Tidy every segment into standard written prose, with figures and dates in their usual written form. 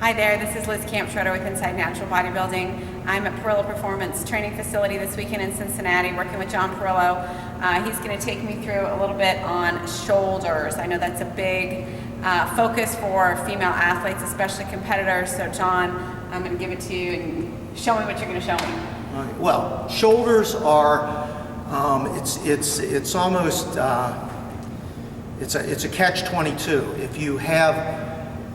Hi there, this is Liz Kampschroeder with Inside Natural Bodybuilding. I'm at Parrillo Performance Training Facility this weekend in Cincinnati working with John Parrillo. He's going to take me through a little bit on shoulders. I know that's a big focus for female athletes, especially competitors. So John, I'm going to give it to you and show me what you're going to show me. Well, shoulders are, it's almost, it's a catch-22.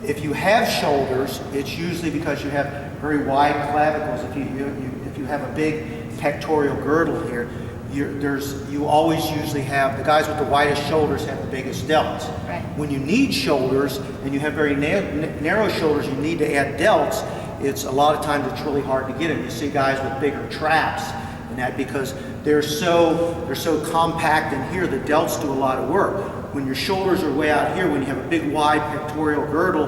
If you have shoulders, it's usually because you have very wide clavicles. If you have a big pectoral girdle here, you always usually have, the guys with the widest shoulders have the biggest delts. Right. When you need shoulders and you have very narrow shoulders, you need to add delts. It's a lot of times it's really hard to get them. You see guys with bigger traps and that because they're so compact in here, the delts do a lot of work. When your shoulders are way out here, when you have a big wide pectoral girdle,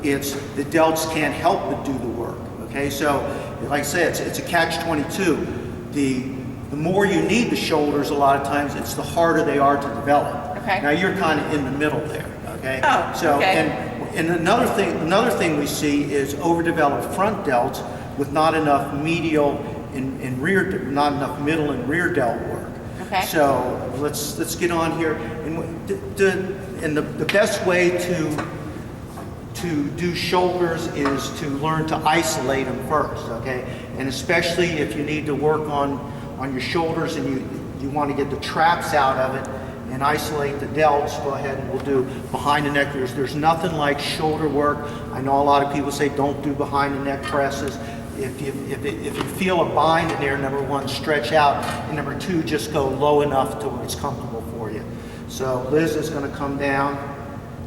the delts can't help but do the work. Okay, so like I said, it's a catch-22. The more you need the shoulders, a lot of times it's the harder they are to develop. Okay. Now you're kind of in the middle there. Okay. Oh, so, okay. And another thing we see is overdeveloped front delts with not enough medial and rear, not enough middle and rear delt work. Okay. So let's get on here, and the best way to do shoulders is to learn to isolate them first, okay? And especially if you need to work on your shoulders and you want to get the traps out of it and isolate the delts, go ahead and we'll do behind the neck. There's nothing like shoulder work. I know a lot of people say don't do behind the neck presses. If you feel a bind in there, number one, stretch out, and number two, just go low enough to where it's comfortable for you. So Liz is going to come down,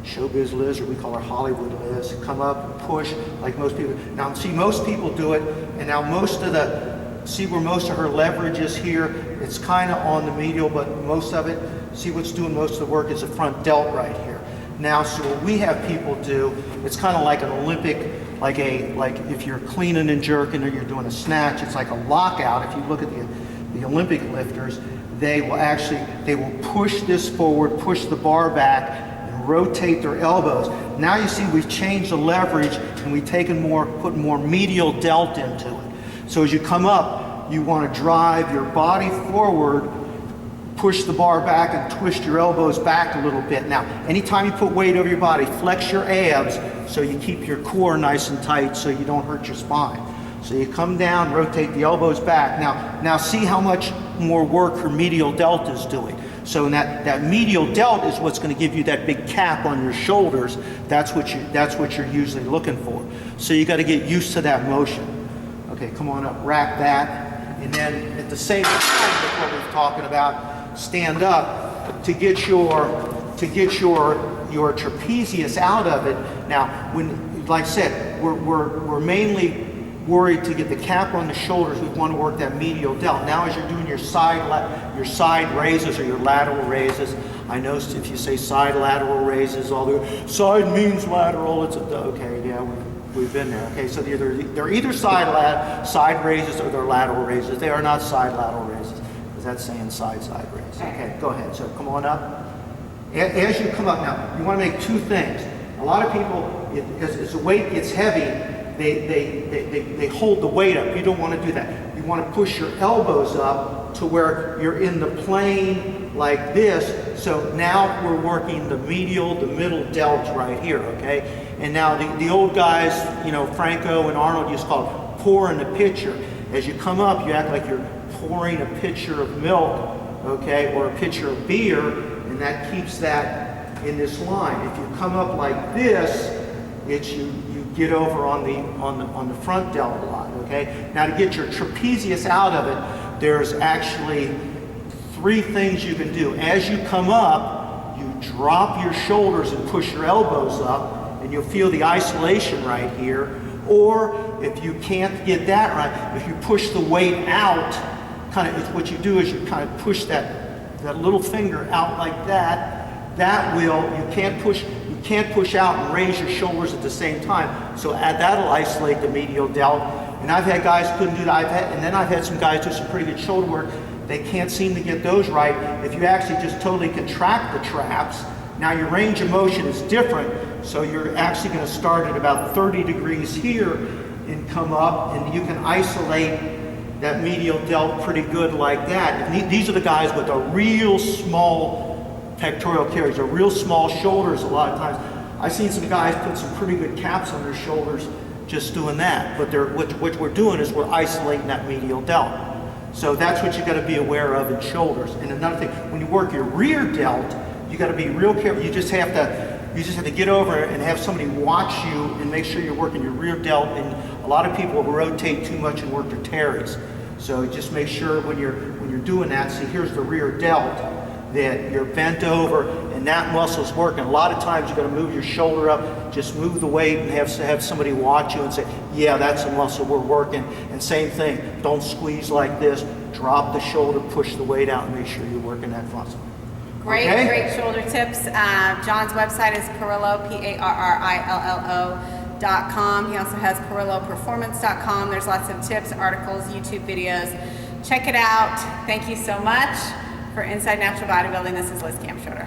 Showbiz Liz, or we call her Hollywood Liz, come up and push like most people. Now see, most people do it, and now see where most of her leverage is here, it's kind of on the medial, but most of it, see what's doing most of the work is the front delt right here. Now, so what we have people do, it's kind of like an Olympic, like if you're cleaning and jerking or you're doing a snatch, it's like a lockout. If you look at the Olympic lifters, they will push this forward, push the bar back, and rotate their elbows. Now you see we've changed the leverage and we've put more medial delt into it. So as you come up, you want to drive your body forward, push the bar back and twist your elbows back a little bit. Now, anytime you put weight over your body, flex your abs so you keep your core nice and tight so you don't hurt your spine. So you come down, rotate the elbows back. Now see how much more work her medial delt is doing. So that medial delt is what's going to give you that big cap on your shoulders. That's what you're usually looking for. So you got to get used to that motion. Okay, come on up, rack that, and then at the same time, that's what we're talking about, stand up to get your trapezius out of it. Now, like I said, we're mainly worried to get the cap on the shoulders. We want to work that medial delt. Now, as you're doing your side raises or your lateral raises, I know if you say side lateral raises, all the side means lateral. Okay, yeah, we've been there. Okay, so they're either side raises or they're lateral raises. They are not side lateral raises, because that's saying side raise. Okay, go ahead. So come on up. As you come up now, you want to make two things. A lot of people, as the weight gets heavy, they hold the weight up. You don't want to do that. You want to push your elbows up to where you're in the plane like this. So now we're working the middle delts right here, okay? And now the old guys, you know, Franco and Arnold used to call it pouring the pitcher. As you come up, you act like you're pouring a pitcher of milk, okay, or a pitcher of beer, and that keeps that in this line. If you come up like this, you get over on the front delt a lot, okay? Now to get your trapezius out of it, there's actually three things you can do. As you come up, you drop your shoulders and push your elbows up, and you'll feel the isolation right here. Or if you can't get that right, if you push the weight out, what you do is you kind of push that little finger out like that. You can't push out and raise your shoulders at the same time. So that'll isolate the medial delt. And I've had guys who couldn't do that. And then I've had some guys do some pretty good shoulder work. They can't seem to get those right. If you actually just totally contract the traps, now your range of motion is different, So you're actually going to start at about 30 degrees here and come up, and you can isolate that medial delt pretty good like that. And these are the guys with a real small pectoral carries, or real small shoulders a lot of times. I've seen some guys put some pretty good caps on their shoulders just doing that. But what we're doing is we're isolating that medial delt. So that's what you got to be aware of in shoulders. And another thing, when you work your rear delt, you got to be real careful. You just have to get over and have somebody watch you and make sure you're working your rear delt. And a lot of people rotate too much and work their teres. So just make sure when you're doing that. See, here's the rear delt, that you're bent over and that muscle's working. A lot of times you got to move your shoulder up, just move the weight and have somebody watch you and say, yeah, that's a muscle we're working. And same thing, don't squeeze like this. Drop the shoulder, push the weight out, and make sure you're working that muscle. Great, Okay? great shoulder tips. John's website is Parrillo, Parrillo.com. He also has ParrilloPerformance.com. There's lots of tips, articles, YouTube videos. Check it out. Thank you so much. For Inside Natural Bodybuilding, this is Liz Kampschroeder.